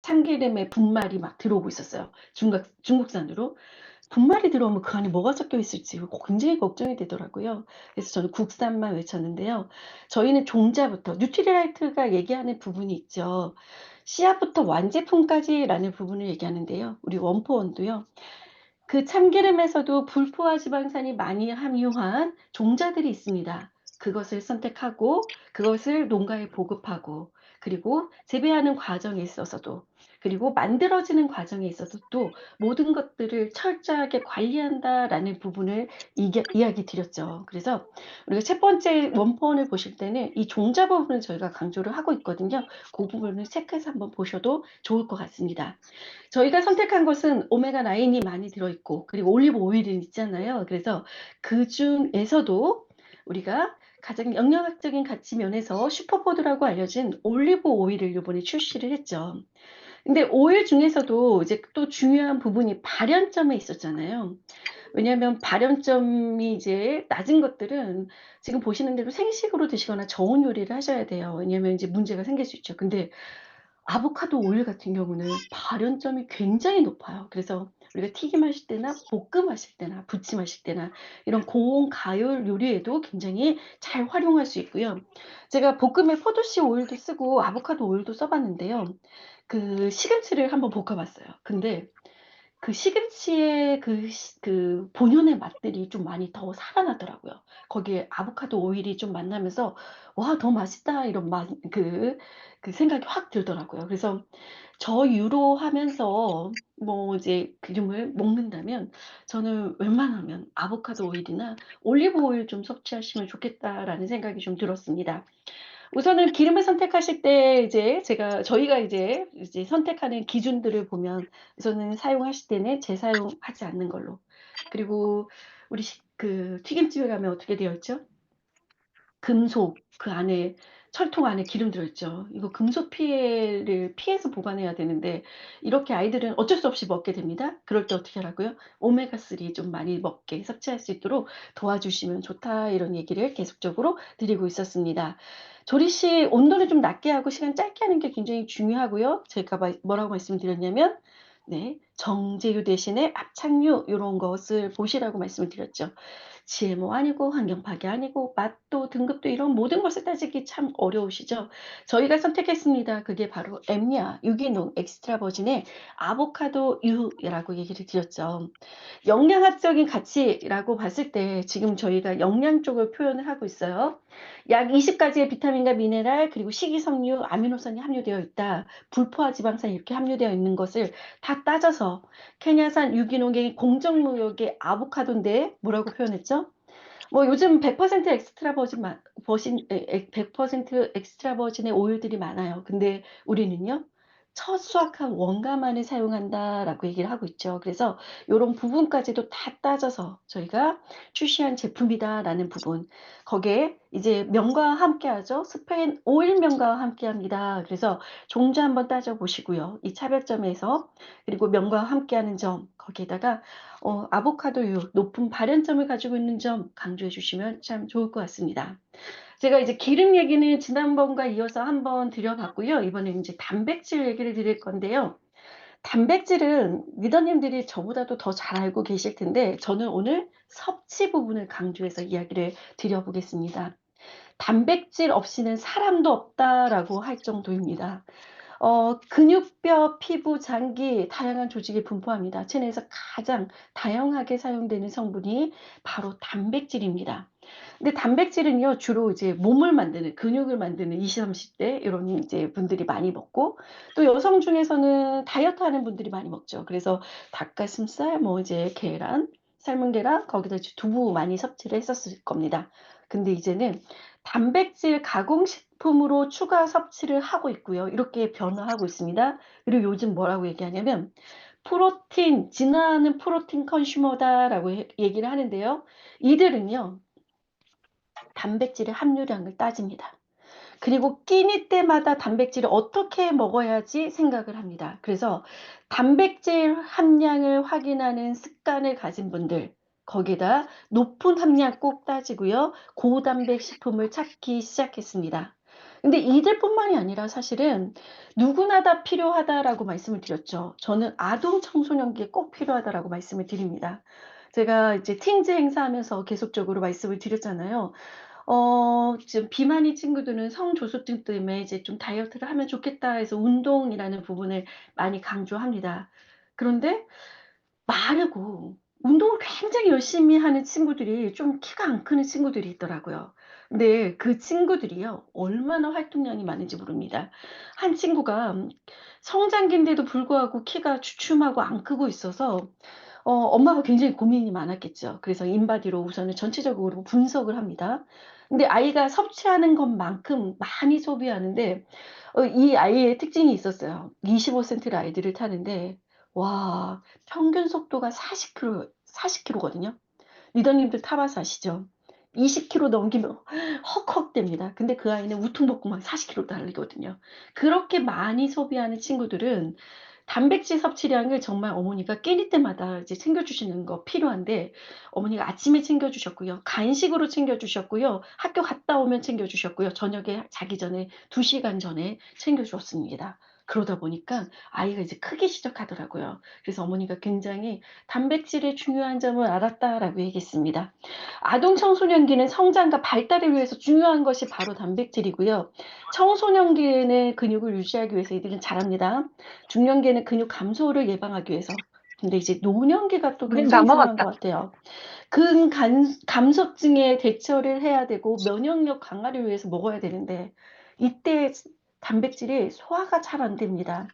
참기름에 분말이 막 들어오고 있었어요. 중국산으로. 분말이 들어오면 그 안에 뭐가 섞여 있을지 굉장히 걱정이 되더라고요. 그래서 저는 국산만 외쳤는데요. 저희는 종자부터 뉴트리라이트가 얘기하는 부분이 있죠. 씨앗부터 완제품까지라는 부분을 얘기하는데요. 우리 원포원도요. 그 참기름에서도 불포화 지방산이 많이 함유한 종자들이 있습니다. 그것을 선택하고 그것을 농가에 보급하고 그리고 재배하는 과정에 있어서도 그리고 만들어지는 과정에 있어서도 모든 것들을 철저하게 관리한다라는 부분을 이야기 드렸죠. 그래서 우리가 첫 번째 원본을 보실 때는 이 종자 부분을 저희가 강조를 하고 있거든요. 그 부분을 체크해서 한번 보셔도 좋을 것 같습니다. 저희가 선택한 것은 오메가9이 많이 들어있고 그리고 올리브 오일이 있잖아요. 그래서 그중에서도 우리가 가장 영양학적인 가치 면에서 슈퍼푸드라고 알려진 올리브 오일을 요번에 출시를 했죠. 근데 오일 중에서도 이제 또 중요한 부분이 발연점에 있었잖아요. 왜냐하면 발연점이 이제 낮은 것들은 지금 보시는 대로 생식으로 드시거나 저온 요리를 하셔야 돼요. 왜냐하면 이제 문제가 생길 수 있죠. 근데 아보카도 오일 같은 경우는 발연점이 굉장히 높아요. 그래서 우리가 튀김하실 때나 볶음하실 때나 부침하실 때나 이런 고온 가열 요리에도 굉장히 잘 활용할 수 있고요. 제가 볶음에 포도씨 오일도 쓰고 아보카도 오일도 써 봤는데요. 그 시금치를 한번 볶아 봤어요. 근데 그 시금치의 그 본연의 맛들이 좀 많이 더 살아나더라고요. 거기에 아보카도 오일이 좀 만나면서 '와 더 맛있다.' 이런 맛 그 생각이 확 들더라고요. 그래서 저유로 하면서 뭐 이제 기름을 먹는다면 저는 웬만하면 '아보카도 오일이나 올리브 오일 좀 섭취하시면 좋겠다.'라는 생각이 좀 들었습니다. 우선은 기름을 선택하실 때 이제 저희가 이제 선택하는 기준들을 보면 우선은 사용하실 때는 재사용하지 않는 걸로. 그리고 우리 그 튀김집에 가면 어떻게 되어 있죠? 금속 그 안에 철통 안에 기름 들어 있죠. 이거 금속 피해를 피해서 보관해야 되는데 이렇게 아이들은 어쩔 수 없이 먹게 됩니다. 그럴 때 어떻게 하라고요? 오메가3 좀 많이 먹게 섭취할 수 있도록 도와주시면 좋다 이런 얘기를 계속적으로 드리고 있었습니다. 조리 시 온도를 좀 낮게 하고 시간 짧게 하는 게 굉장히 중요하고요. 제가 뭐라고 말씀을 드렸냐면 네 정제유 대신에 압착유 요런 것을 보시라고 말씀을 드렸죠. GMO 아니고 환경 파괴 아니고 맛도 등급도 이런 모든 것을 따지기 참 어려우시죠? 저희가 선택했습니다. 그게 바로 엠야 유기농 엑스트라 버진의 아보카도 유라고 얘기를 드렸죠. 영양학적인 가치라고 봤을 때 지금 저희가 영양 쪽을 표현을 하고 있어요. 약 20 가지의 비타민과 미네랄 그리고 식이섬유, 아미노산이 함유되어 있다. 불포화 지방산이 이렇게 함유되어 있는 것을 다 따져서 케냐산 유기농의 공정무역의 아보카도인데 뭐라고 표현했죠? 뭐 요즘 100% 엑스트라 버진 100% 엑스트라 버진의 오일들이 많아요. 근데 우리는요. "첫 수확한 원가만을 사용한다."라고 얘기를 하고 있죠. 그래서 요런 부분까지도 다 따져서 저희가 출시한 제품이다라는 부분. 거기에 이제 명가와 함께하죠. 스페인 오일 명가와 함께합니다. 그래서 종자 한번 따져 보시고요. 이 차별점에서 그리고 명가와 함께하는 점 거기에다가 아보카도유 높은 발연점을 가지고 있는 점 강조해 주시면 참 좋을 것 같습니다. 제가 이제 기름 얘기는 지난번과 이어서 한번 드려 봤고요. 이번에는 이제 단백질 얘기를 드릴 건데요. 단백질은 리더님들이 저보다도 더 잘 알고 계실 텐데 저는 오늘 섭취 부분을 강조해서 이야기를 드려 보겠습니다. "단백질 없이는 사람도 없다."라고 할 정도입니다. 근육뼈, 피부, 장기 다양한 조직에 분포합니다. 체내에서 가장 다양하게 사용되는 성분이 바로 단백질입니다. 근데 단백질은요 주로 이제 몸을 만드는 근육을 만드는 20-30대 요런 이제 분들이 많이 먹고 또 여성 중에서는 다이어트하는 분들이 많이 먹죠. 그래서 닭가슴살 뭐 이제 계란, 삶은 계란 거기다 이제 두부 많이 섭취를 했었을 겁니다. 근데 이제는 단백질 가공식품으로 추가 섭취를 하고 있고요. 이렇게 변화하고 있습니다. 그리고 요즘 뭐라고 얘기하냐면 "프로틴 진화하는 프로틴 컨슈머다."라고 얘기를 하는데요. 이들은요. 단백질의 함유량을 따집니다. 그리고 끼니 때마다 단백질을 어떻게 먹어야지 생각을 합니다. 그래서 단백질 함량을 확인하는 습관을 가진 분들 거기에다 높은 함량 꼭 따지고요. 고단백 식품을 찾기 시작했습니다. 근데 이들뿐만이 아니라 사실은 누구나 다 필요하다라고 말씀을 드렸죠. 저는 아동 청소년기에 꼭 필요하다라고 말씀을 드립니다. 제가 이제 팅즈 행사하면서 계속적으로 말씀을 드렸잖아요. 지금 비만인 친구들은 성조소증 때문에 이제 좀 다이어트를 하면 좋겠다 해서 운동이라는 부분을 많이 강조합니다. 그런데 마르고 운동을 굉장히 열심히 하는 친구들이 좀 키가 안 크는 친구들이 있더라고요. 근데 그 친구들이요, 얼마나 활동량이 많은지 모릅니다. 한 친구가 성장기인데도 불구하고 키가 주춤하고 안 크고 있어서 엄마가 굉장히 고민이 많았겠죠. 그래서 인바디로 우선은 전체적으로 분석을 합니다. 근데 아이가 섭취하는 것만큼 많이 소비하는데 이 아이의 특징이 있었어요. 25cm의 아이들을 타는데 와, 평균 속도가 40km 거든요. 리더님들 타 봐서 아시죠? 20km 넘기면 헉헉댑니다. 근데 그 아이는 우퉁복고 막 40km 달리거든요. 그렇게 많이 소비하는 친구들은 단백질 섭취량을 정말 어머니가 끼니 때마다 이제 챙겨 주시는 거 필요한데, 어머니가 아침에 챙겨 주셨고요. 간식으로 챙겨 주셨고요. 학교 갔다 오면 챙겨 주셨고요. 저녁에 자기 전에 2 시간 전에 챙겨 줬습니다. 그러다 보니까 아이가 이제 크기 시작하더라고요. 그래서 어머니가 굉장히 "단백질의 중요한 점을 알았다."라고 얘기했습니다. 아동 청소년기는 성장과 발달을 위해서 중요한 것이 바로 단백질이고요. 청소년기에는 근육을 유지하기 위해서 이들은 자랍니다. 중년기에는 근육 감소를 예방하기 위해서. 근데 이제 노년기가 또 우린 굉장히 중요한 것 넘어갔다. 같아요. 근감소증에 대처를 해야 되고 면역력 강화를 위해서 먹어야 되는데 이때 단백질이 소화가 잘 안 됩니다.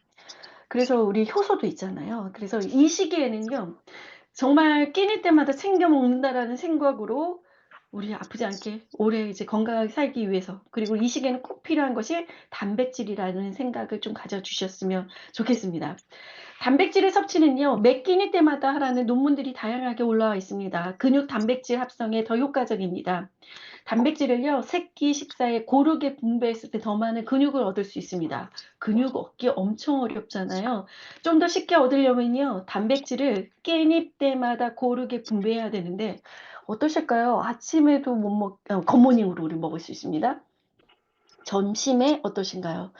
그래서 우리 효소도 있잖아요. 그래서 이 시기에는요, 정말 끼니 때마다 챙겨 먹는다라는 생각으로 우리 아프지 않게 오래 이제 건강하게 살기 위해서, 그리고 이 시기에는 꼭 필요한 것이 단백질이라는 생각을 좀 가져 주셨으면 좋겠습니다. 단백질의 섭취는요, 매 끼니 때마다 하라는 논문들이 다양하게 올라와 있습니다. 근육 단백질 합성에 더 효과적입니다. 단백질을요, 새끼 식사에 고르게 분배했을 때 더 많은 근육을 얻을 수 있습니다. 근육 얻기 엄청 어렵잖아요. 좀 더 쉽게 얻으려면요, 단백질을 끼니 때마다 고르게 분배해야 되는데 어떠실까요? 아침에도 못 굿모닝으로 우리 먹을 수 있습니다. 점심에 어떠신가요?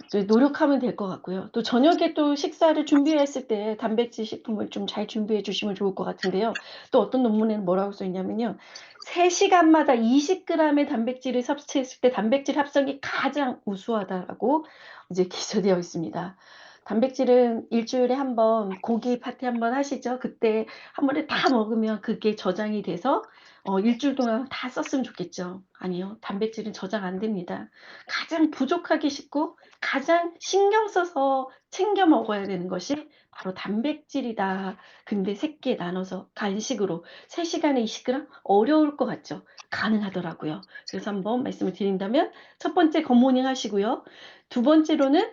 이제 노력하면 될 것 같고요. 또 저녁에 또 식사를 준비했을 때 단백질 식품을 좀 잘 준비해 주시면 좋을 것 같은데요. 또 어떤 논문에는 뭐라고 써 있냐면요. 3 시간마다 20 그램의 단백질을 섭취했을 때 단백질 합성이 가장 우수하다라고 이제 기술되어 있습니다. 단백질은 일 주일에 한 번 고기 파티 한 번 하시죠. 그때 한 번에 다 먹으면 그게 저장이 돼서 일 주일 동안 다 썼으면 좋겠죠. 아니요. 단백질은 저장 안 됩니다. 가장 부족하기 쉽고 가장 신경 써서 챙겨 먹어야 되는 것이 바로 단백질이다. 근데 새끼에 나눠서 간식으로 3 시간에 20 그램? 어려울 것 같죠? 가능하더라고요. 그래서 한번 말씀을 드린다면 첫 번째 굿모닝 하시고요. 두 번째로는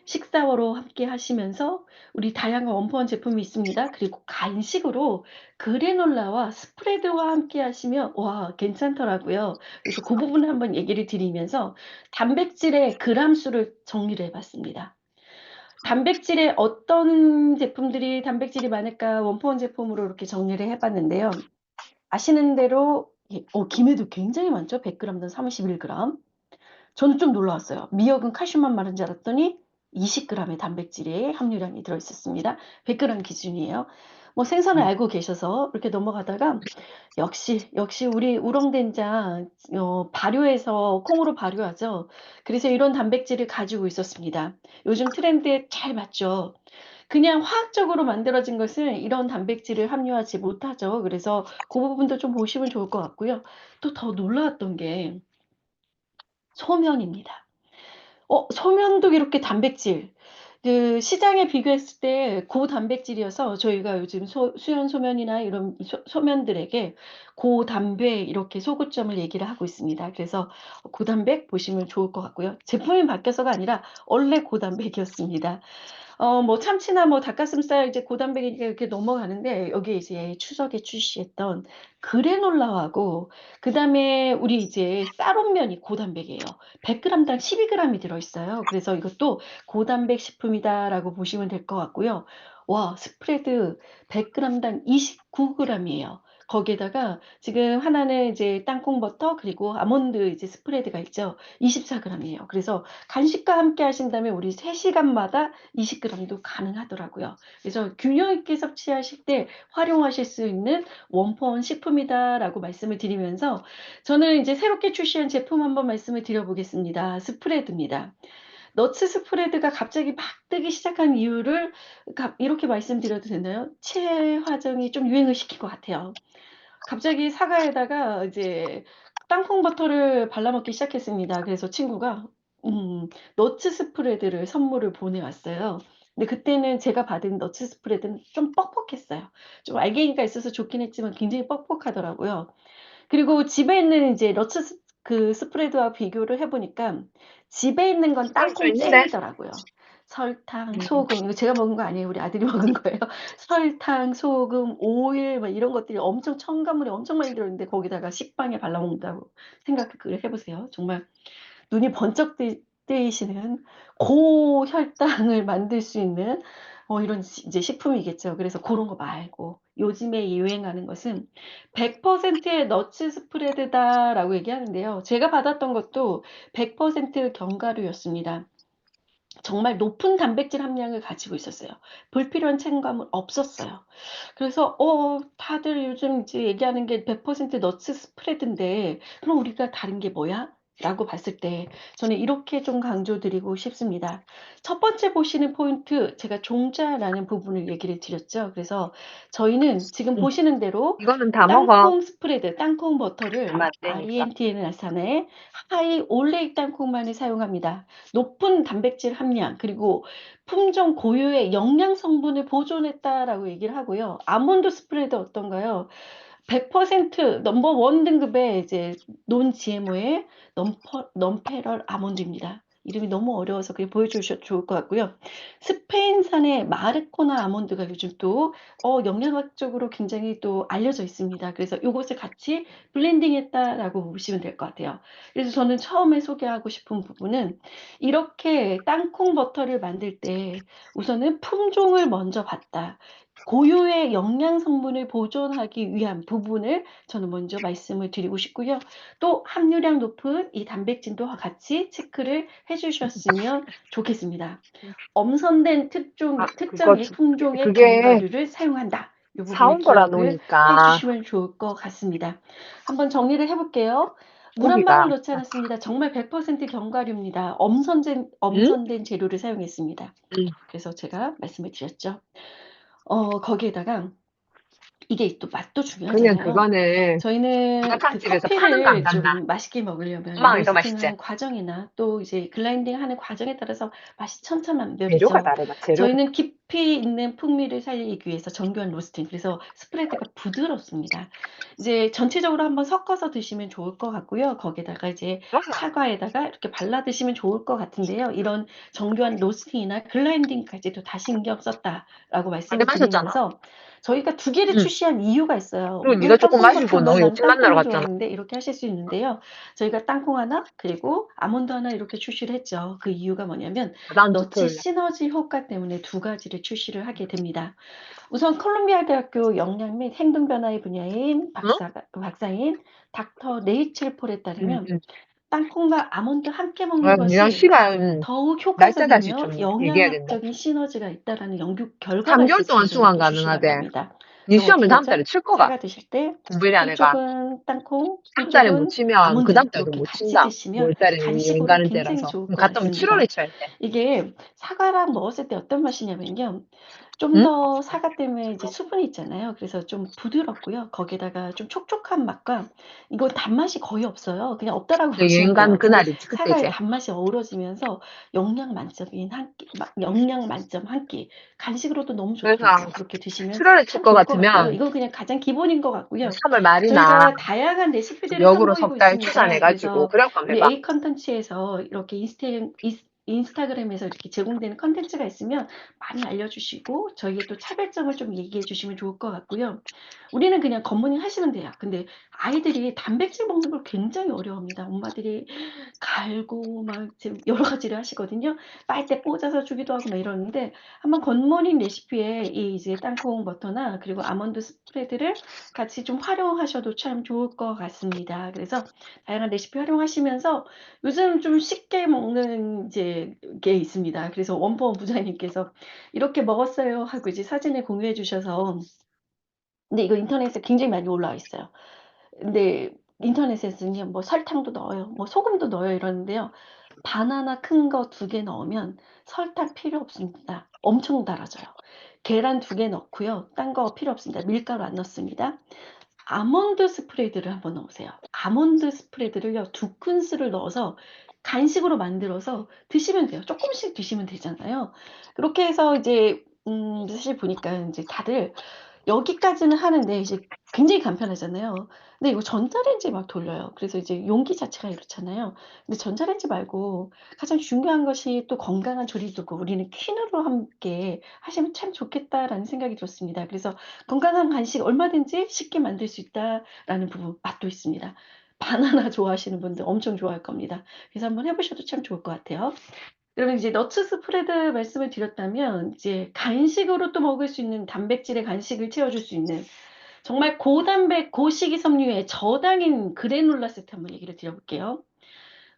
식사로 함께 하시면서 우리 다양한 원포원 제품이 있습니다. 그리고 간식으로 그래놀라와 스프레드와 함께 하시면 와, 괜찮더라고요. 그래서 그 부분을 한번 얘기를 드리면서 단백질의 그램 수를 정리를 해 봤습니다. 단백질에 어떤 제품들이 단백질이 많을까 원포원 제품으로 이렇게 정리를 해 봤는데요. 아시는 대로 김에도 굉장히 많죠. 100 그램당 31 그램. 저는 좀 놀라웠어요. 미역은 칼슘만 많은 줄 알았더니 20 그램의 단백질의 함유량이 들어 있었습니다. 100 그램 기준이에요. 뭐 생선을 알고 계셔서 이렇게 넘어가다가 역시 우리 우렁된장 발효해서 콩으로 발효하죠. 그래서 이런 단백질을 가지고 있었습니다. 요즘 트렌드에 잘 맞죠. 그냥 화학적으로 만들어진 것은 이런 단백질을 함유하지 못하죠. 그래서 그 부분도 좀 보시면 좋을 것 같고요. 또 더 놀라웠던 게 소면입니다. 소면도 이렇게 단백질, 그 시장에 비교했을 때 고단백질이어서 저희가 요즘 수연 소면이나 이런 소면들에게 고단백 이렇게 소고점을 얘기를 하고 있습니다. 그래서 고단백 보시면 좋을 것 같고요. 제품이 바뀌어서가 아니라 원래 고단백이었습니다. 뭐 참치나 뭐 닭가슴살 이제 고단백이니까 이렇게 넘어가는데 여기에 이제 추석에 출시했던 그래놀라하고 그다음에 우리 이제 쌀온면이 고단백이에요. 100 그램당 12 그램이 들어 있어요. 그래서 이것도 고단백 식품이다라고 보시면 될 것 같고요. 와, 스프레드 100 그램당 29 그램이에요. 거기에다가 지금 하나는 이제 땅콩 버터 그리고 아몬드 이제 스프레드가 있죠. 24g 이에요. 그래서 간식과 함께 하신다면 우리 3 시간마다 20g도 가능하더라고요. 그래서 균형 있게 섭취하실 때 활용하실 수 있는 원포원 식품이다라고 말씀을 드리면서 저는 이제 새롭게 출시한 제품 한번 말씀을 드려 보겠습니다. 스프레드입니다. 너츠 스프레드가 갑자기 막 뜨기 시작한 이유를 이렇게 말씀드려도 되나요? 최화정이 좀 유행을 시킨 것 같아요. 갑자기 사과에다가 이제 땅콩 버터를 발라 먹기 시작했습니다. 그래서 친구가 너츠 스프레드를 선물을 보내왔어요. 근데 그때는 제가 받은 너츠 스프레드는 좀 뻑뻑했어요. 좀 알갱이가 있어서 좋긴 했지만 굉장히 뻑뻑하더라고요. 그리고 집에 있는 이제 너츠 스프레드와 비교를 해 보니까 집에 있는 건 그럴 수 땅콩 있는데. 잼이더라고요. 설탕, 음. 소금 이거 제가 먹은 거 아니에요. 우리 아들이 먹은 거예요. 설탕, 소금, 오일 막 이런 것들이 엄청 첨가물이 엄청 많이 들어 있는데 거기다가 식빵에 발라 먹는다고 생각을 해 보세요. 정말 눈이 번쩍 뜨이시는 고혈당을 만들 수 있는 이런 이제 식품이겠죠. 그래서 고런 거 말고 요즘에 유행하는 것은 "100%의 너츠 스프레드다."라고 얘기하는데요. 제가 받았던 것도 100% 견과류였습니다. 정말 높은 단백질 함량을 가지고 있었어요. 불필요한 첨가물 없었어요. 그래서 다들 요즘 이제 얘기하는 게 "100% 너츠 스프레드인데 그럼 우리가 다른 게 뭐야?" 라고 봤을 때 저는 이렇게 좀 강조드리고 싶습니다. 첫 번째 보시는 포인트 제가 종자라는 부분을 얘기를 드렸죠. 그래서 저희는 지금 음. 보시는 대로 이거는 다 먹어. 땅콩 스프레드, 땅콩 버터를 얼마 안 되니까. RENTN산의 하이 올레익 땅콩만을 사용합니다. 높은 단백질 함량 그리고 품종 고유의 영양 성분을 보존했다라고 얘기를 하고요. 아몬드 스프레드 어떤가요? 100% 넘버 원 등급의 이제 논 GMO의 넌페럴 아몬드입니다. 이름이 너무 어려워서 그냥 보여주셔도 좋을 것 같고요. 스페인산의 마르코나 아몬드가 요즘 또 영양학적으로 굉장히 또 알려져 있습니다. 그래서 요것을 같이 블렌딩했다라고 보시면 될 것 같아요. 그래서 저는 처음에 소개하고 싶은 부분은 이렇게 땅콩 버터를 만들 때 우선은 품종을 먼저 봤다. 고유의 영양 성분을 보존하기 위한 부분을 저는 먼저 말씀을 드리고 싶고요. 또 함유량 높은 이 단백질도 같이 체크를 해 주셨으면 좋겠습니다. 엄선된 아, 특정의 품종의 그게 견과류를 사용한다. 이 부분을 사온 거라 기억을 해 놓으니까 주시면 좋을 것 같습니다. 한번 정리를 해 볼게요. 물 한 방울 고기가. 넣지 않았습니다. 정말 100% 견과류입니다. 응? 엄선된 재료를 사용했습니다. 응. 그래서 제가 말씀을 드렸죠. 거기에다가 이게 또 맛도 그냥 중요하잖아요. 그거는 저희는 그 마라탕집에서 파는 거 안 커피를 간다. 좀 맛있게 먹으려면 엄마가 더 맛있지? 로스팅하는 과정이나 또 이제 글라인딩하는 과정에 따라서 맛이 재료가 천차만별이죠. 다르다, 재료가. 저희는 깊이 있는 풍미를 살리기 위해서 정교한 로스팅 그래서 스프레드가 부드럽습니다. 이제 전체적으로 한번 섞어서 드시면 좋을 것 같고요. 거기에다가 이제 사과에다가 이렇게 발라 드시면 좋을 것 같은데요. 이런 정교한 로스팅이나 글라인딩까지도 다 신경 썼다라고 많이 말씀을 마셨잖아. 드리면서 저희가 2개를 응. 출시한 이유가 있어요. 그리고 네가 "왜 조금 땅콩 버터 마시고 너 너 나는 옆집 만나러 땅콩만 갔잖아. 좋아하는데." 이렇게 하실 수 있는데요. 저희가 땅콩 하나 그리고 아몬드 하나 이렇게 출시를 했죠. 그 이유가 뭐냐면 다음 주 너츠 토요일 날. 시너지 효과 때문에 2가지를 출시를 하게 됩니다. 우선 콜롬비아 대학교 영양 및 행동 변화의 분야인 응? 박사인 닥터 레이첼 폴에 응, 따르면 응. 땅콩과 아몬드 함께 먹는 아, 니랑 것이 시간, 더욱 날짜 다시 효과적이며 좀 얘기해야겠네. 영양학적인 시너지가 있다라는 연구 결과가 3개월 있어서 동안 저희가 수강 이렇게 출시를 한 가능하대. 겁니다. 네 그럼 시험을 어떻게 다음 달에 되죠? 칠 거가. 사과 드실 때 공부를 안 해가. 한쪽은 땅콩, 다음 달에 못 한쪽은 치면 그 다음 아몬드 달도 이렇게 못 같이 친다. 드시면 5월 달에 여행 간식으로 가는 굉장히 때라서. 좋을 그럼 것 갔다 오면 7월에 같습니다. 쳐야 돼. 이게 사과랑 먹었을 때 어떤 맛이냐면요. 좀 응? 더 사과 때문에 이제 수분이 있잖아요. 그래서 좀 부드럽고요. 거기에다가 좀 촉촉한 맛과 이거 단맛이 거의 없어요. 그냥 없다라고 그 여행 보시면 간 돼요. 근데 그날이지, 사과의 그때지. 단맛이 어우러지면서 영양 만점인 한 끼 영양 만점 한 끼. 간식으로도 너무 그래서 좋고 그렇게 드시면 7월에 칠 참 것 좋을 것 같고요. 같으면 이건 그냥 가장 기본인 것 같고요. 3월 말이나 저희가 다양한 레시피들을 역으로 선보이고 석 달 있습니다. 추산해가지고, 그래서 그럴 거면 우리 해봐. A 컨텐츠에서 이렇게 인스타그램에서 이렇게 제공되는 콘텐츠가 있으면 많이 알려주시고 저희의 또 차별점을 좀 얘기해 주시면 좋을 것 같고요. 우리는 그냥 굿모닝 하시면 돼요. 근데 아이들이 단백질 먹는 걸 굉장히 어려워합니다. 엄마들이 갈고 막 지금 여러 가지를 하시거든요. 빨대 꽂아서 주기도 하고 막 이러는데 한번 굿모닝 레시피에 이 이제 땅콩 버터나 그리고 아몬드 스프레드를 같이 좀 활용하셔도 참 좋을 것 같습니다. 그래서 다양한 레시피 활용하시면서 요즘 좀 쉽게 먹는 이제 게 있습니다. 그래서 원포원 부장님께서 "이렇게 먹었어요." 하고 이제 사진을 공유해 주셔서 근데 이거 인터넷에 굉장히 많이 올라와 있어요. 근데 인터넷에서는요 뭐 설탕도 넣어요. 뭐 소금도 넣어요 이러는데요. 바나나 큰 거 2개 넣으면 설탕 필요 없습니다. 엄청 달아져요. 계란 2개 넣고요. 딴 거 필요 없습니다. 밀가루 안 넣습니다. 아몬드 스프레드를 한번 넣으세요. 아몬드 스프레드를요 2 큰술을 넣어서 간식으로 만들어서 드시면 돼요. 쪼끔씩 드시면 되잖아요. 그렇게 해서 이제 사실 보니까 인제 다들 여기까지는 하는데 이제 굉장히 간편하잖아요. 근데 이거 전자레인지에 막 돌려요. 그래서 이제 용기 자체가 이렇잖아요. 근데 전자레인지 말고 가장 중요한 것이 또 건강한 조리도구 우리는 퀸으로 함께 하시면 참 좋겠다라는 생각이 들었습니다. 그래서 건강한 간식 얼마든지 쉽게 만들 수 있다라는 부분 맛도 있습니다. 바나나 좋아하시는 분들 엄청 좋아할 겁니다. 그래서 한번 해 보셔도 참 좋을 것 같아요. 그러면 이제 너츠 스프레드 말씀을 드렸다면 이제 간식으로 또 먹을 수 있는 단백질의 간식을 채워줄 수 있는 정말 고단백 고식이섬유의 저당인 그래놀라 세트 한번 얘기를 드려 볼게요.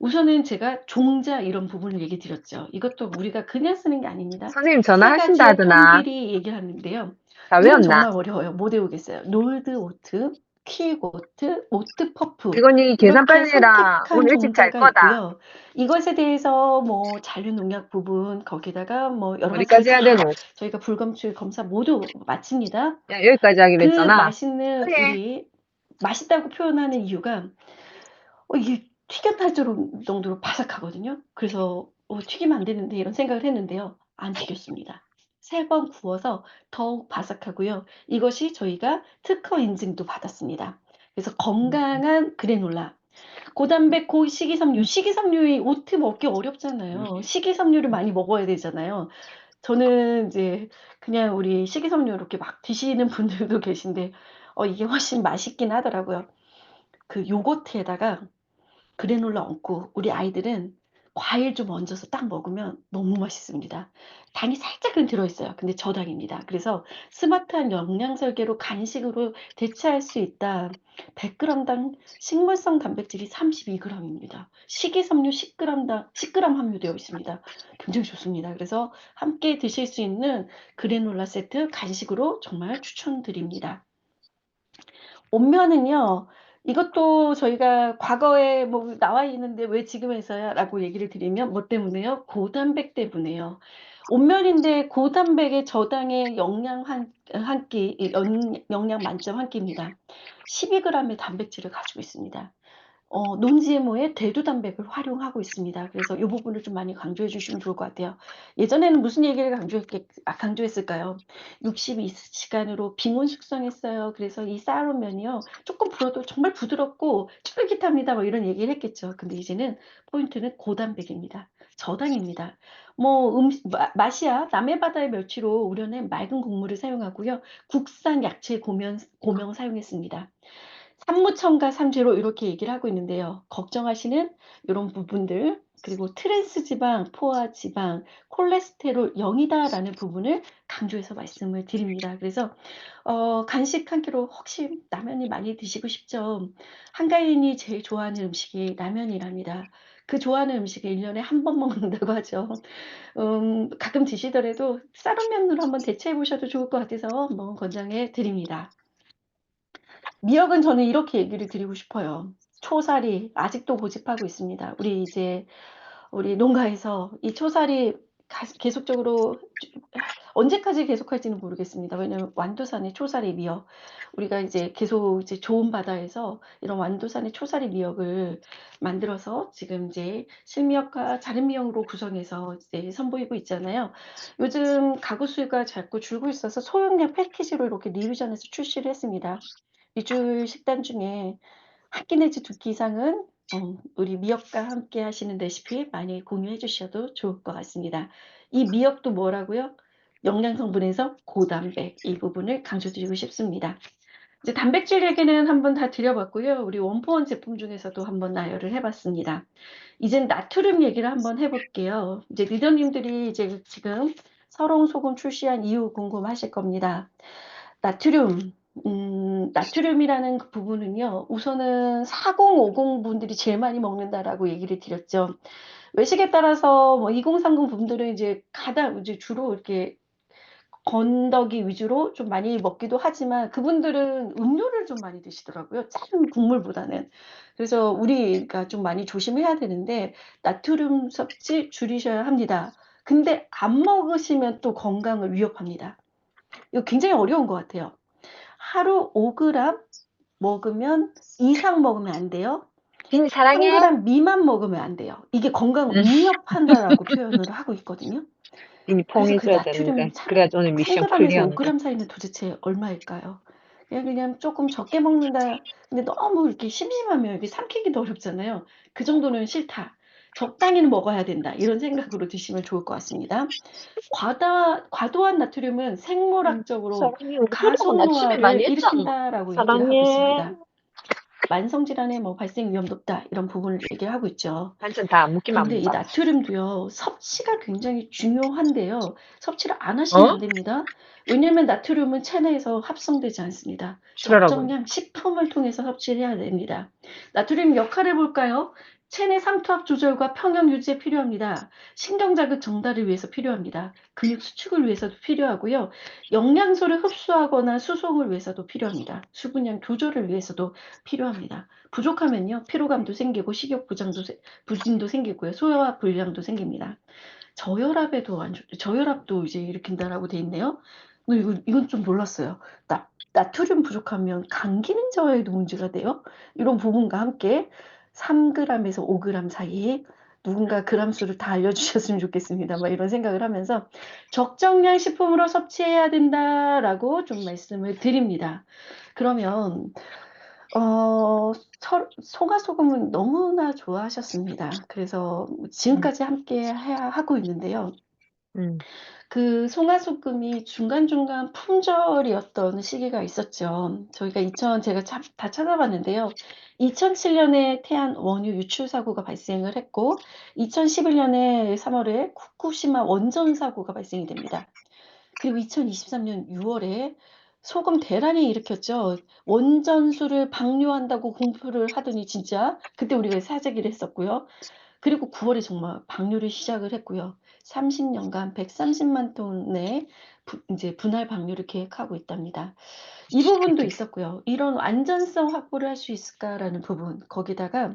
우선은 제가 종자 이런 부분을 얘기 드렸죠. 이것도 우리가 그냥 쓰는 게 아닙니다. 선생님 3 전화하신다 가지의 하더나. 편길이 얘기를 하는데요. 다 이건 외웠나? 정말 어려워요. 못 외우겠어요. 롤드 오트, 퀵 오트, 오트 퍼프 이건이 계산 이렇게 빨리 해라. 선택한 오늘 일찍 잘 종자가 거다. 있고요. 이것에 대해서 뭐 잔류 농약 부분 거기다가 뭐 여러 가지를 어디까지 다 해야 되노? 저희가 불검출 검사 모두 마칩니다. 야, 여기까지 하기로 그 했잖아. 맛있는 그래. 우리 맛있다고 표현하는 이유가 이게 튀겼다 정도로 바삭하거든요. 그래서 '튀기면 안 되는데.' 이런 생각을 했는데요. 안 튀겼습니다. 3번 구워서 더욱 바삭하고요. 이것이 저희가 특허 인증도 받았습니다. 그래서 건강한 그래놀라 고단백 고식이섬유 식이섬유의 오트 먹기 어렵잖아요. 식이섬유를 많이 먹어야 되잖아요. 저는 이제 그냥 우리 식이섬유 이렇게 막 드시는 분들도 계신데 이게 훨씬 맛있긴 하더라고요. 그 요거트에다가 그래놀라 얹고 우리 아이들은 과일 좀 얹어서 딱 먹으면 너무 맛있습니다. 당이 살짝은 들어 있어요. 근데 저당입니다. 그래서 스마트한 영양 설계로 간식으로 대체할 수 있다. 100 그램당 식물성 단백질이 32 그램입니다. 식이섬유 10 그램당 10 그램 함유되어 있습니다. 굉장히 좋습니다. 그래서 함께 드실 수 있는 그래놀라 세트 간식으로 정말 추천드립니다. 온면은요. 이것도 저희가 과거에 뭐 나와 있는데 "왜 지금에서야?"라고 얘기를 드리면 뭐 때문에요? 고단백 때문에요. 온면인데 고단백의 저당의 영양 한 끼 이 영양 만점 한 끼입니다. 12 그램의 단백질을 가지고 있습니다. 논지에모의 대두 단백을 활용하고 있습니다. 그래서 요 부분을 좀 많이 강조해 주시면 좋을 것 같아요. 예전에는 무슨 얘기를 강조했을까요? 62 시간으로 빙온 숙성했어요. 그래서 이 쌓아놓은 면이요 쪼끔 불어도 정말 부드럽고 쫄깃합니다. 뭐 이런 얘기를 했겠죠. 근데 이제는 포인트는 고단백입니다. 저당입니다. 뭐 맛이야 남해 바다의 멸치로 우려낸 맑은 국물을 사용하고요. 국산 야채 고명 사용했습니다. 산무첨가 삼재로 이렇게 얘기를 하고 있는데요. 걱정하시는 요런 부분들 그리고 트랜스 지방, 포화 지방, 콜레스테롤 0 이다라는 부분을 강조해서 말씀을 드립니다. 그래서 간식 한 끼로 혹시 라면이 많이 드시고 싶죠? 한가인이 제일 좋아하는 음식이 라면이랍니다. 그 좋아하는 음식을 1 년에 한 번 먹는다고 하죠. 가끔 드시더라도 쌀은 면으로 한번 대체해 보셔도 좋을 것 같아서 한번 권장해 드립니다. 미역은 저는 이렇게 얘기를 드리고 싶어요. 초사리 아직도 고집하고 있습니다. 우리 농가에서 이 초사리 계속적으로 언제까지 계속할지는 모르겠습니다. 왜냐하면 완도산의 초사리 미역 우리가 이제 계속 이제 좋은 바다에서 이런 완도산의 초사리 미역을 만들어서 지금 이제 실미역과 자른 미역으로 구성해서 이제 선보이고 있잖아요. 요즘 가구 수가 자꾸 줄고 있어서 소형량 패키지로 이렇게 리뷰전에서 출시를 했습니다. 일주일 식단 중에 한 끼 내지 2끼 이상은 우리 미역과 함께 하시는 레시피 많이 공유해 주셔도 좋을 것 같습니다. 이 미역도 뭐라고요? 영양 성분에서 고단백 이 부분을 강조드리고 싶습니다. 이제 단백질 얘기는 한번 다 드려 봤고요. 우리 원포원 제품 중에서도 한번 나열을 해 봤습니다. 이젠 나트륨 얘기를 한번 해 볼게요. 이제 리더님들이 이제 지금 서러운 소금 출시한 이유 궁금하실 겁니다. 나트륨. 나트륨이라는 그 부분은요. 우선은 4050 분들이 제일 많이 먹는다라고 얘기를 드렸죠. 외식에 따라서 뭐 2030 분들은 이제 가장 이제 주로 이렇게 건더기 위주로 좀 많이 먹기도 하지만 그분들은 음료를 좀 많이 드시더라고요, 짜은 국물보다는. 그래서 우리가 좀 많이 조심해야 되는데 나트륨 섭취 줄이셔야 합니다. 근데 안 먹으시면 또 건강을 위협합니다. 이거 굉장히 어려운 것 같아요. 하루 5 그램 먹으면 이상 먹으면 안 돼요. 빈 3 사랑해. 그램 미만 먹으면 안 돼요. 이게 건강을 위협한다라고 표현을 하고 있거든요. 빈이 그래서 그 포옹해줘야 나트륨 되는데. 그래야지 오늘 3 미션 그램에서 5 클리어인데. 그램 사이는 도대체 얼마일까요? 그냥 쪼끔 적게 먹는다. 근데 너무 이렇게 심심하면 이게 삼키기도 어렵잖아요. '그 정도는 싫다. 적당히는 먹어야 된다.' 이런 생각으로 드시면 좋을 것 같습니다. 과도한 나트륨은 생물학적으로 사랑해. 우리 그렇다고 나 치매 많이 가속노화를 했잖아. 일으킨다라고 얘기를 하고 사랑해. 있습니다. 만성 질환의 뭐 발생 위험 높다 이런 부분을 얘기를 하고 있죠. 반찬 다 안 먹기만 그런데 안 이 먹어. 나트륨도요. 섭취가 굉장히 중요한데요. 섭취를 안 하시면 어? 안 됩니다. 왜냐면 나트륨은 체내에서 합성되지 않습니다. 지랄하고. 적정량 식품을 통해서 섭취를 해야 됩니다. 나트륨 역할을 볼까요? 체내 삼투압 조절과 평형 유지에 필요합니다. 신경 자극 전달을 위해서 필요합니다. 근육 수축을 위해서도 필요하고요. 영양소를 흡수하거나 수송을 위해서도 필요합니다. 수분량 조절을 위해서도 필요합니다. 부족하면요. 피로감도 생기고 식욕 부진도 생기고요. 소화 불량도 생깁니다. 저혈압에도 안 좋 저혈압도 이제 일으킨다라고 돼 있네요. 이건 좀 놀랐어요. 나트륨 부족하면 간 기능 저하에도 문제가 돼요? 이런 부분과 함께 3 그램에서 5 그램 사이 누군가 그램 수를 다 알려주셨으면 좋겠습니다. 막 이런 생각을 하면서 "적정량 식품으로 섭취해야 된다."라고 좀 말씀을 드립니다. 그러면 송화소금은 너무나 좋아하셨습니다. 그래서 음. 지금까지 함께 하고 있는데요. 음. 그 송화소금이 중간중간 품절이었던 시기가 있었죠. 저희가 2000 제가 다 찾아봤는데요. 2007 년에 태안 원유 유출 사고가 발생을 했고 2011 년에 3 월에 후쿠시마 원전 사고가 발생이 됩니다. 그리고 2023년 6 월에 소금 대란이 일으켰죠. 원전수를 방류한다고 공표를 하더니 진짜 그때 우리가 사재기를 했었고요. 그리고 9 월에 정말 방류를 시작을 했고요. 30 년간 130만 톤의 인제 분할 방류를 계획하고 있답니다. 이 부분도 개새끼. 있었고요. '이런 안전성 확보를 할 수 있을까?'라는 부분. 거기다가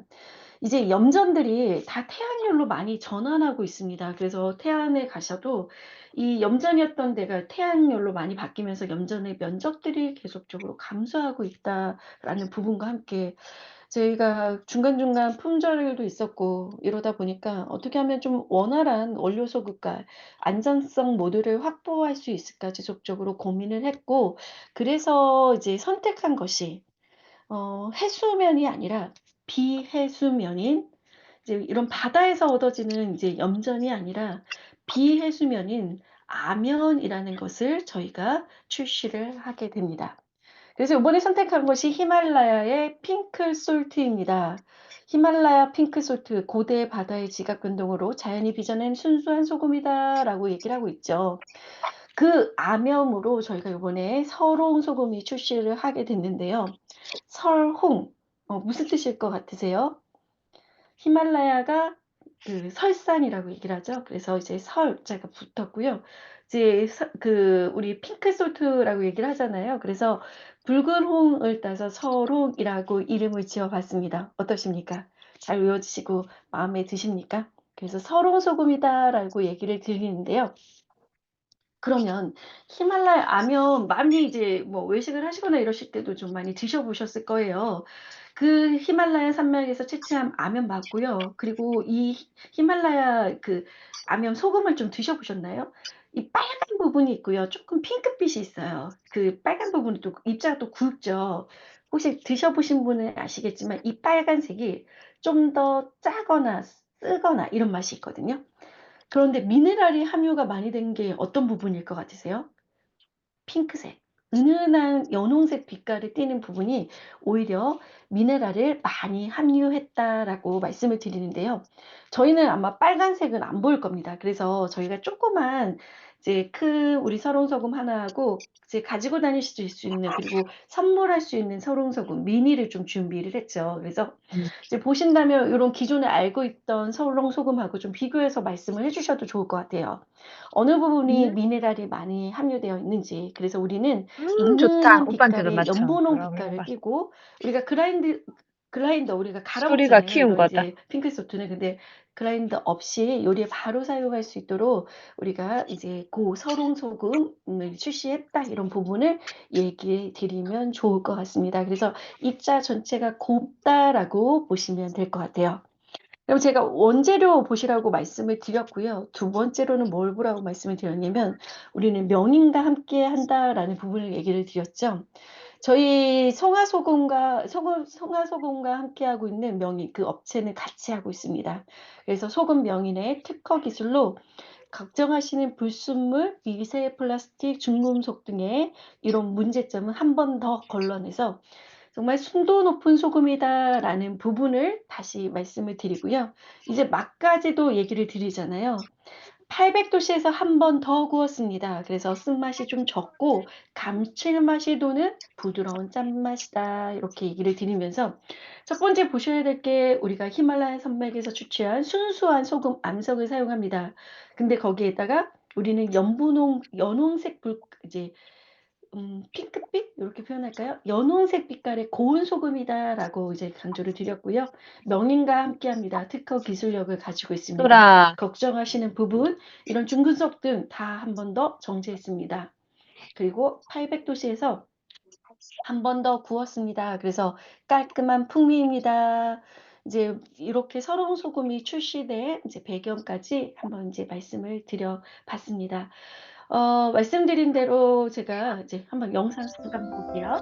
이제 염전들이 다 태안열로 많이 전환하고 있습니다. 그래서 태안에 가셔도 이 염전이었던 데가 태안열로 많이 바뀌면서 염전의 면적들이 계속적으로 감소하고 있다라는 부분과 함께 저희가 중간중간 품절도 있었고 이러다 보니까 어떻게 하면 좀 원활한 원료 소급과 안전성 모두를 확보할 수 있을까 지속적으로 고민을 했고 그래서 이제 선택한 것이 해수면이 아니라 비해수면인 이제 이런 바다에서 얻어지는 이제 염전이 아니라 비해수면인 아면이라는 것을 저희가 출시를 하게 됩니다. 그래서 이번에 선택한 것이 히말라야의 핑크 솔트입니다. 히말라야 핑크 솔트 고대 바다의 지각 변동으로 자연이 빚어낸 순수한 소금이다라고 얘기를 하고 있죠. 그 암염으로 저희가 요번에 설홍 소금이 출시를 하게 됐는데요. 설홍 무슨 뜻일 것 같으세요? 히말라야가 그 설산이라고 얘기를 하죠. 그래서 이제 설자가 붙었고요. 이제 우리 핑크 솔트라고 얘기를 하잖아요. 그래서 붉은 홍을 따서 설홍이라고 이름을 지어 봤습니다. 어떠십니까? 잘 외워지시고 마음에 드십니까? 그래서 "설홍 소금이다."라고 얘기를 드리는데요. 그러면 히말라야 아면 많이 이제 뭐 외식을 하시거나 이러실 때도 좀 많이 드셔 보셨을 거예요. 그 히말라야 산맥에서 채취한 아면 맞고요. 그리고 이 히말라야 그 아면 소금을 좀 드셔 보셨나요? 이 빨간 부분이 있고요. 쪼끔 핑크빛이 있어요. 그 빨간 부분이 또 입자가 또 굵죠. 혹시 드셔 보신 분은 아시겠지만 이 빨간색이 좀 더 짜거나 쓰거나 이런 맛이 있거든요. 그런데 미네랄이 함유가 많이 된 게 어떤 부분일 것 같으세요? 핑크색, 은은한 연홍색 빛깔을 띠는 부분이 오히려 미네랄을 많이 함유했다라고 말씀을 드리는데요. 저희는 아마 빨간색은 안 보일 겁니다. 그래서 저희가 조그만 이제 우리 설홍소금 하나하고 이제 가지고 다니실 수 있는, 그리고 선물할 수 있는 설홍소금 미니를 좀 준비를 했죠. 그래서 음. 이제 보신다면 요런 기존에 알고 있던 설렁소금하고 좀 비교해서 말씀을 해 주셔도 좋을 것 같아요. 어느 부분이 음. 미네랄이 많이 함유되어 있는지. 그래서 우리는 은은한 좋다. 오빠한테도 빛깔의 맞춰. 연분홍 그럼 빛깔을 해봐. 띠고, 우리가 글라인더 우리가 갈아 소리가 먹잖아요, 키운 이런 거다. 이제 핑크소트는. 근데 글라인더 없이 요리에 바로 사용할 수 있도록 우리가 이제 설홍소금을 출시했다, 이런 부분을 얘기해 드리면 좋을 것 같습니다. 그래서 입자 전체가 곱다라고 보시면 될 것 같아요. 그럼 제가 원재료 보시라고 말씀을 드렸고요. 두 번째로는 뭘 보라고 말씀을 드렸냐면, 우리는 명인과 함께 한다라는 부분을 얘기를 드렸죠. 저희 송화소금과 함께하고 있는 명인, 그 업체는 같이 하고 있습니다. 그래서 소금 명인의 특허 기술로 걱정하시는 불순물, 미세 플라스틱, 중금속 등의 이런 문제점은 한 번 더 걸러내서 정말 순도 높은 소금이다라는 부분을 다시 말씀을 드리고요. 이제 맛까지도 얘기를 드리잖아요. 800도씨에서 한 번 더 구웠습니다. 그래서 쓴맛이 좀 적고 감칠맛이 도는 부드러운 짠맛이다, 이렇게 얘기를 드리면서 첫 번째 보셔야 될 게, 우리가 히말라야 산맥에서 추출한 순수한 소금 암석을 사용합니다. 근데 거기에다가 우리는 연홍색 이제 핑크빛 요렇게 표현할까요? 연홍색 빛깔의 고운 소금이다라고 이제 강조를 드렸고요. 명인과 함께합니다. 특허 기술력을 가지고 있습니다. 소라. 걱정하시는 부분, 이런 중금속 등 다 한 번 더 정제했습니다. 그리고 800도씨에서 한 번 더 구웠습니다. 그래서 깔끔한 풍미입니다. 이제 이렇게 설홍 소금이 출시된 이제 배경까지 한번 이제 말씀을 드려 봤습니다. 말씀드린 대로 제가 이제 한번 영상 속 한번 볼게요.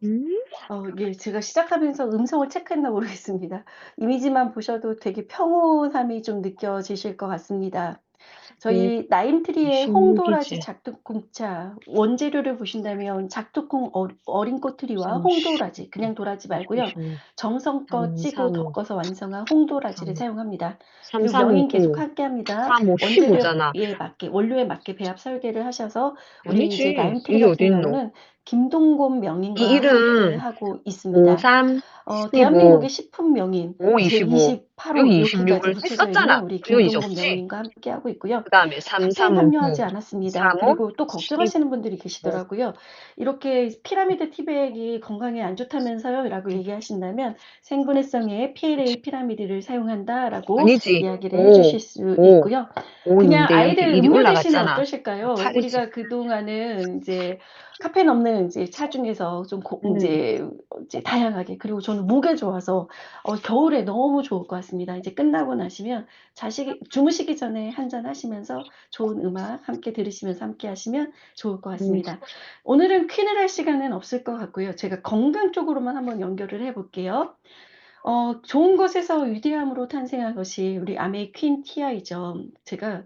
음. 예, 제가 시작하면서 음성을 체크했나 모르겠습니다. 이미지만 보셔도 되게 평온함이 좀 느껴지실 것 같습니다. 음. 저희 나인트리의 홍도라지 신기지. 작두콩차 원재료를 보신다면, 작두콩 어린 꼬투리와 30, 홍도라지, 그냥 도라지 말고요. 26, 정성껏 찌고 335, 덮어서 완성한 홍도라지를 3, 사용합니다. 그리고 명인 계속 3359, 함께합니다. 35, 15잖아. 원료에 맞게 배합 설계를 하셔서 우리 이제 아니지. 나인트리 이게 같은 어딨노? 경우는 김동곤 이 명인과 함께 이름 하고 있습니다. 53, 15, 대한민국의 식품 명인 5, 25. 제28호 여기 이렇게까지 26을 붙여져 했었잖아. 있는 우리 이건 김동곤 잊었지? 명인과 함께하고 있고요. 그 다음에 카페인 3359, 함유하지 않았습니다. 35, 그리고 또 15. 걱정하시는 분들이 계시더라고요. 이렇게 피라미드 티백이 건강에 안 좋다면서요? 라고 얘기하신다면, 생분해성의 PLA 피라미드를 사용한다라고 아니지. 이야기를 해 5, 주실 수 5, 있고요. 그냥 5인데 여기 아이들 1이 음료 대신에 올라갔잖아. 어떠실까요? 8이지. 우리가 그동안은 이제 카페인 없는 이제 차 중에서 좀 음. 이제 다양하게, 그리고 저는 목에 좋아서 겨울에 너무 좋을 것 같습니다. 이제 끝나고 나시면 주무시기 전에 한 잔 하시면서 좋은 음악 함께 들으시면서 함께 하시면 좋을 것 음. 같습니다. 오늘은 퀸을 할 시간은 없을 것 같고요. 제가 건강 쪽으로만 한번 연결을 해 볼게요. 좋은 것에서 위대함으로 탄생한 것이 우리 아메이 퀸 TI죠. 제가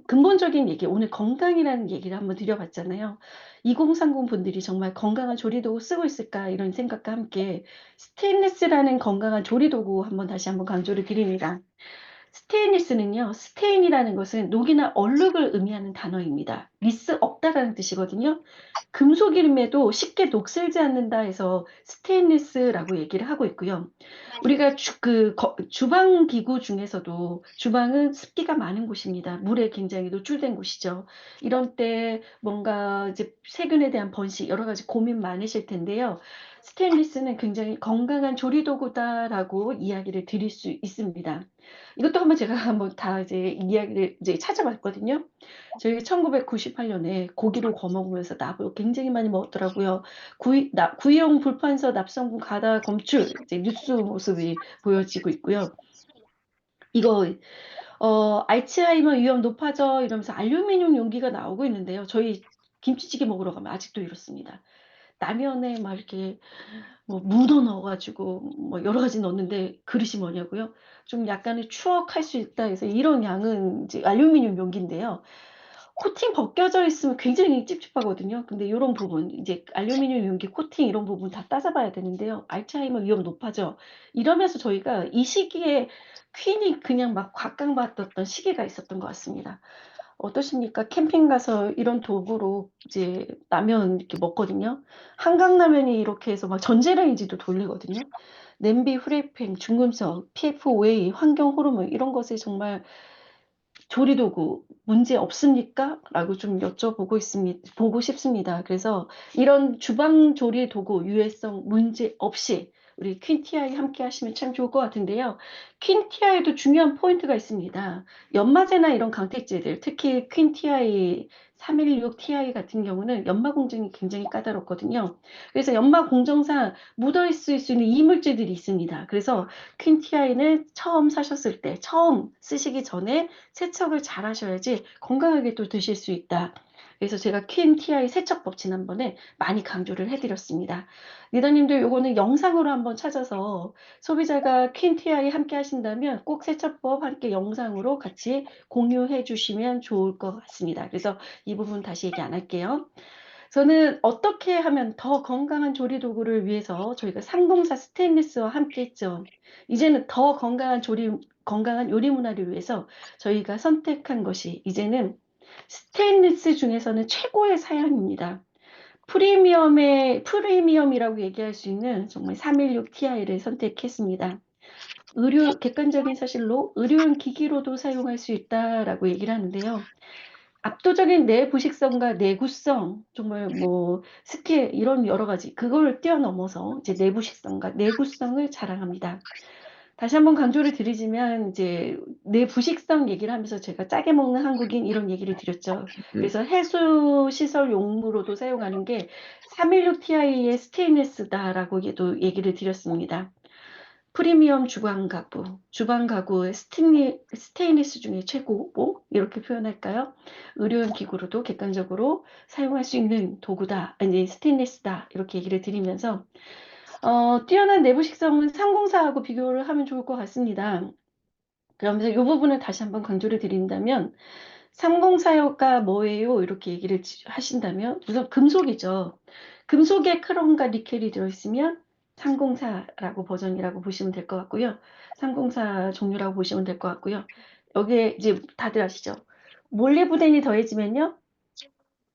근본적인 얘기, 오늘 건강이라는 얘기를 한번 드려 봤잖아요. 2030 분들이 정말 '건강한 조리도구 쓰고 있을까?' 이런 생각과 함께 스테인리스라는 건강한 조리도구 한번 다시 한번 강조를 드립니다. 스테인리스는요. 스테인이라는 것은 녹이나 얼룩을 의미하는 단어입니다. 리스 없다라는 뜻이거든요. 금속임에도 쉽게 녹슬지 않는다 해서 스테인리스라고 얘기를 하고 있고요. 우리가 주방 기구 중에서도 주방은 습기가 많은 곳입니다. 물에 굉장히 노출된 곳이죠. 이런 때 뭔가 이제 세균에 대한 번식 여러 가지 고민 많으실 텐데요. 스테인리스는 굉장히 건강한 조리도구다라고 이야기를 드릴 수 있습니다. 이것도 한번 제가 한번 다 이제 이야기를 이제 찾아봤거든요. 저희 1998년에 고기를 구워 먹으면서 납을 굉장히 많이 먹었더라고요. 구이용 불판서 납성분 가다 검출 이제 뉴스 모습이 보여지고 있고요. 이거 알츠하이머 위험 높아져 이러면서 알루미늄 용기가 나오고 있는데요. 저희 김치찌개 먹으러 가면 아직도 이렇습니다. 라면에 막 이렇게 뭐 문어 넣어 가지고 뭐 여러 가지 넣었는데 그릇이 뭐냐고요? 좀 약간의 추억할 수 있다 해서 이런 양은 이제 알루미늄 용기인데요. 코팅 벗겨져 있으면 굉장히 찝찝하거든요. 근데 요런 부분 이제 알루미늄 용기 코팅 이런 부분 다 따져봐야 되는데요. 알츠하이머 위험 높아져. 이러면서 저희가 이 시기에 퀸이 그냥 막 곽강받았던 시기가 있었던 것 같습니다. 어떠십니까? 캠핑 가서 이런 도구로 이제 라면 이렇게 먹거든요. 한강라면이 이렇게 해서 막 전자레인지도 돌리거든요. 냄비, 후라이팬, 중금속, PF, 오해이, 환경 호르몬 이런 것에 정말 "조리도구 문제 없습니까?" 라고 좀 보고 싶습니다. 그래서 이런 주방 조리 도구 유해성 문제 없이 우리 퀸티아이 함께 하시면 참 좋을 것 같은데요. 퀸티아이도 중요한 포인트가 있습니다. 연마제나 이런 강택제들 특히 퀸티아이 316 Ti 같은 경우는 연마 공정이 굉장히 까다롭거든요. 그래서 연마 공정상 묻어 있을 수 있는 이물질들이 있습니다. 그래서 퀸티아이는 처음 사셨을 때 처음 쓰시기 전에 세척을 잘 하셔야지 건강하게 또 드실 수 있다. 그래서 제가 퀸티아이 세척법 지난번에 많이 강조를 해 드렸습니다. 리더님들 요거는 영상으로 한번 찾아서 소비자가 퀸티아이 함께 하신다면 꼭 세척법 함께 영상으로 같이 공유해 주시면 좋을 것 같습니다. 그래서 이 부분 다시 얘기 안 할게요. 저는 어떻게 하면 더 건강한 조리 도구를 위해서 저희가 304 스테인리스와 함께 했죠. 이제는 더 건강한 요리 문화를 위해서 저희가 선택한 것이 이제는 스테인리스 중에서는 최고의 사양입니다. 프리미엄이라고 얘기할 수 있는 정말 316 Ti를 선택했습니다. 객관적인 사실로 의료용 기기로도 사용할 수 있다라고 얘기를 하는데요. 압도적인 내부식성과 내구성, 정말 뭐 스킬 이런 여러 가지 그걸 뛰어넘어서 이제 내부식성과 내구성을 자랑합니다. 다시 한번 강조를 드리지만 이제 내부식성 얘기를 하면서 제가 짜게 먹는 한국인 이런 얘기를 드렸죠. 그래서 해수 시설 용무로도 사용하는 게 316 Ti의 스테인리스다라고 얘기를 드렸습니다. 프리미엄 주방 가구의 스테인리스 중에 최고고 이렇게 표현할까요? 의료용 기구로도 객관적으로 사용할 수 있는 도구다. 아니 스테인리스다. 이렇게 얘기를 드리면서 뛰어난 내부 식성은 304하고 비교를 하면 좋을 것 같습니다. 그러면서 이 부분을 다시 한번 강조를 드린다면 304가 뭐예요? 이렇게 얘기를 하신다면 우선 금속이죠. 금속에 크롬과 니켈이 들어있으면 304라고 버전이라고 보시면 될 것 같고요. 304 종류라고 보시면 될 것 같고요. 여기에 이제 다들 아시죠? 몰리브덴이 더해지면요.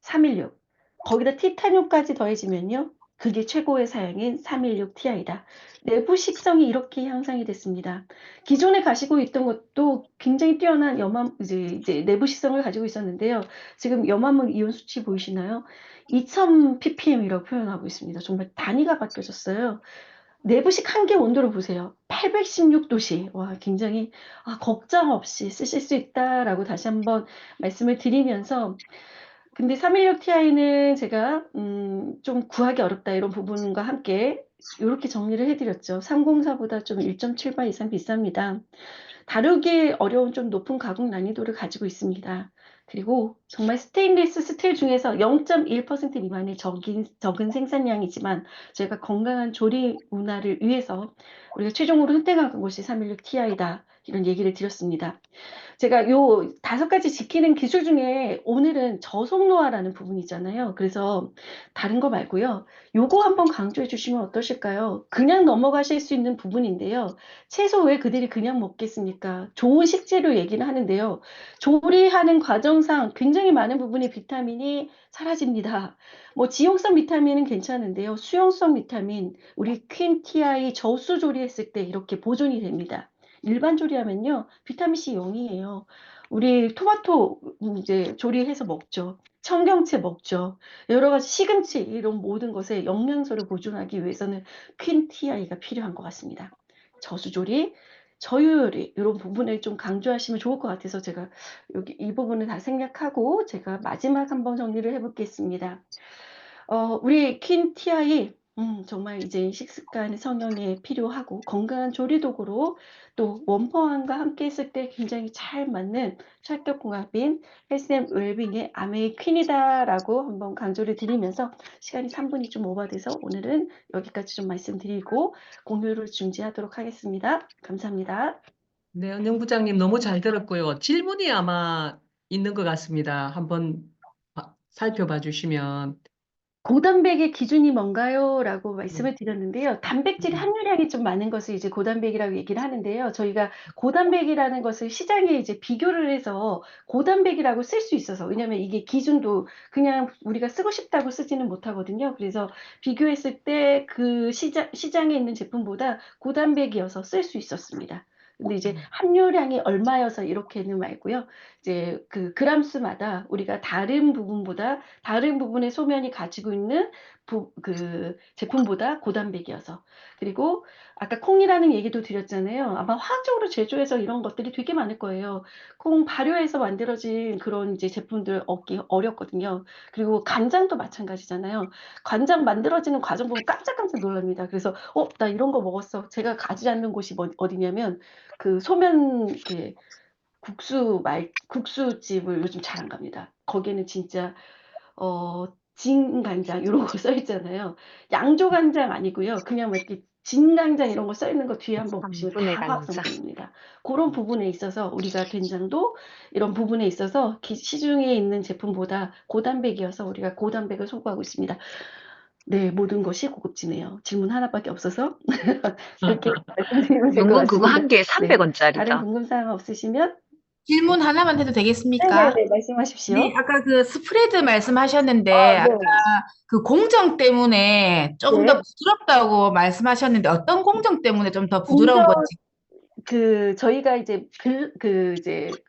316. 거기다 티타늄까지 더해지면요. 그게 최고의 사양인 316 Ti다. 내부 식성이 이렇게 향상이 됐습니다. 기존에 가지고 있던 것도 굉장히 뛰어난 이제 내부 식성을 가지고 있었는데요. 지금 염화물 이온 수치 보이시나요? 2000 ppm이라고 표현하고 있습니다. 정말 단위가 바뀌어졌어요. 내부식 한계 온도를 보세요. 816도씨. 와, 굉장히 걱정 없이 쓰실 수 있다라고 다시 한번 말씀을 드리면서 근데 316 Ti는 제가 좀 구하기 어렵다 이런 부분과 함께 요렇게 정리를 해 드렸죠. 304보다 좀 1.7배 이상 비쌉니다. 다루기 어려운 좀 높은 가공 난이도를 가지고 있습니다. 그리고 정말 스테인리스 스틸 중에서 0.1% 미만의 적은 생산량이지만 저희가 건강한 조리 문화를 위해서 우리가 최종으로 선택한 것이 316 Ti다. 이런 얘기를 드렸습니다. 제가 요 5가지 지키는 기술 중에 오늘은 저속노화라는 부분이 있잖아요. 그래서 다른 거 말고요. 요거 한번 강조해 주시면 어떠실까요? 그냥 넘어가실 수 있는 부분인데요. 채소 왜 그들이 그냥 먹겠습니까? 좋은 식재료 얘기는 하는데요. 조리하는 과정상 굉장히 많은 부분의 비타민이 사라집니다. 뭐 지용성 비타민은 괜찮은데요. 수용성 비타민, 우리 퀸티아이 저수 조리했을 때 이렇게 보존이 됩니다. 일반 조리하면요, 비타민C 0이에요. 우리 토마토 이제 조리해서 먹죠. 청경채 먹죠. 여러 가지 시금치 이런 모든 것에 영양소를 보존하기 위해서는 퀸티아이가 필요한 것 같습니다. 저수조리, 저유요리 이런 부분을 좀 강조하시면 좋을 것 같아서 제가 여기 이 부분을 다 생략하고 제가 마지막 한번 정리를 해보겠습니다. 우리 퀸티아이 정말 이제 식습관 성형에 필요하고 건강한 조리 도구로 또 원포함과 함께 했을 때 굉장히 잘 맞는 찰떡궁합인 헬스앤 웰빙의 아메이 퀸이다라고 한번 강조를 드리면서 시간이 3분이 좀 오버돼서 오늘은 여기까지 좀 말씀드리고 공유를 중지하도록 하겠습니다. 감사합니다. 네, 은영 부장님 너무 잘 들었고요. 질문이 아마 있는 것 같습니다. 한번 살펴봐 주시면. 고단백의 기준이 뭔가요? 라고 말씀을 드렸는데요. 단백질 함유량이 좀 많은 것을 이제 고단백이라고 얘기를 하는데요. 저희가 고단백이라는 것을 시장에 이제 비교를 해서 고단백이라고 쓸 수 있어서, 왜냐면 이게 기준도 그냥 우리가 쓰고 싶다고 쓰지는 못하거든요. 그래서 비교했을 때 그 시장에 있는 제품보다 고단백이어서 쓸 수 있었습니다. 근데 이제 함유량이 얼마여서 이렇게는 말고요. 이제 그 그람수마다 우리가 다른 부분의 소면이 가지고 있는 그 제품보다 고단백이어서. 그리고 아까 콩이라는 얘기도 드렸잖아요. 아마 화학적으로 제조해서 이런 것들이 되게 많을 거예요. 콩 발효해서 만들어진 그런 이제 제품들 얻기 어렵거든요. 그리고 간장도 마찬가지잖아요. 간장 만들어지는 과정 보면 깜짝깜짝 놀랍니다. 그래서 나 이런 거 먹었어. 제가 가지 않는 곳이 어디냐면 그 소면 이렇게 국수집을 요즘 잘 안 갑니다. 거기는 진짜 진간장 이런 거 써 있잖아요. 양조간장 아니고요. 그냥 뭐 이렇게 진간장 이런 거 써 있는 거 뒤에 한번 보시면 3분의 다 화학 간장. 성분입니다. 그런 부분에 있어서 우리가 된장도 이런 부분에 있어서 시중에 있는 제품보다 고단백이어서 우리가 고단백을 소구하고 있습니다. 네, 모든 것이 고급지네요. 질문 하나밖에 없어서 이렇게 말씀드리면 될 것 연근 그거 같습니다. 한 개에 네, 다른 300원짜리다. 궁금사항 없으시면 질문 하나만 해도 되겠습니까? 네네네 말씀하십시오. 네, 아까 그 스프레드 말씀하셨는데, 네. 아까 그 공정 때문에 조금 더 네. 부드럽다고 말씀하셨는데, 어떤 공정 때문에 좀 더 부드러운 공정 건지. 저희가 이제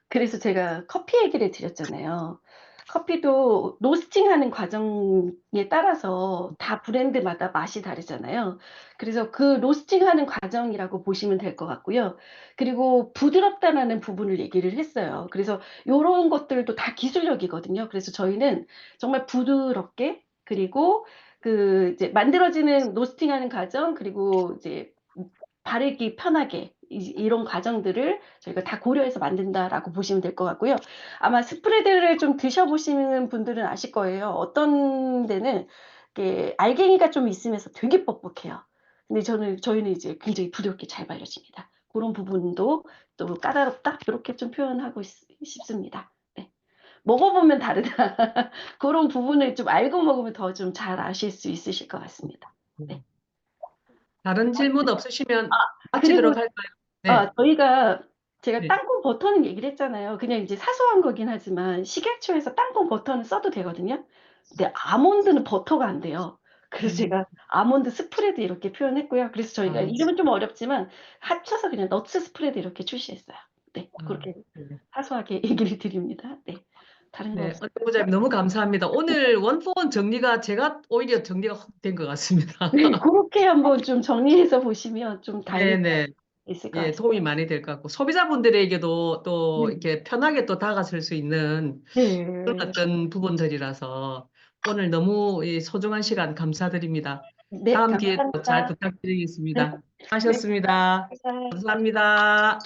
그래서 제가 커피 얘기를 드렸잖아요. 커피도 로스팅하는 과정에 따라서 다 브랜드마다 맛이 다르잖아요. 그래서 그 로스팅하는 과정이라고 보시면 될 것 같고요. 그리고 부드럽다라는 부분을 얘기를 했어요. 그래서 요런 것들도 다 기술력이거든요. 그래서 저희는 정말 부드럽게 그리고 그 이제 만들어지는 로스팅하는 과정 그리고 이제 바르기 편하게 이런 과정들을 저희가 다 고려해서 만든다라고 보시면 될 것 같고요. 아마 스프레드를 좀 드셔보시는 분들은 아실 거예요. 어떤 데는 이렇게 알갱이가 좀 있으면서 되게 뻑뻑해요. 근데 저희는 이제 굉장히 부드럽게 잘 발려집니다. 그런 부분도 또 까다롭다 이렇게 좀 표현하고 싶습니다. 네. 먹어보면 다르다. 그런 부분을 좀 알고 먹으면 더 좀 잘 아실 수 있으실 것 같습니다. 네. 다른 질문 없으시면 그리고 마치도록 할까요? 네. 제가 네. 땅콩 버터는 얘기를 했잖아요. 그냥 이제 사소한 거긴 하지만 식약처에서 땅콩 버터는 써도 되거든요. 근데 아몬드는 버터가 안 돼요. 그래서 제가 아몬드 스프레드 이렇게 표현했고요. 그래서 저희가 이름은 좀 어렵지만 합쳐서 그냥 너츠 스프레드 이렇게 출시했어요. 네, 그렇게 사소하게 얘기를 드립니다. 네, 다른 거 네, 없어요. 은영 부장님 너무 감사합니다. 오늘 원포원 정리가 제가 오히려 정리가 확 된 것 같습니다. 네, 그렇게 한번 좀 정리해서 보시면 좀 다를 네네. 수 있을 것 예, 같습니다. 도움이 많이 될 것 같고 소비자분들에게도 또 네. 이렇게 편하게 또 다가설 수 있는 네. 그런 어떤 부분들이라서 오늘 너무 소중한 시간 감사드립니다. 네, 다음 기회에 또 잘 감사합니다. 네, 부탁드리겠습니다. 네, 하셨습니다. 감사합니다. 감사합니다.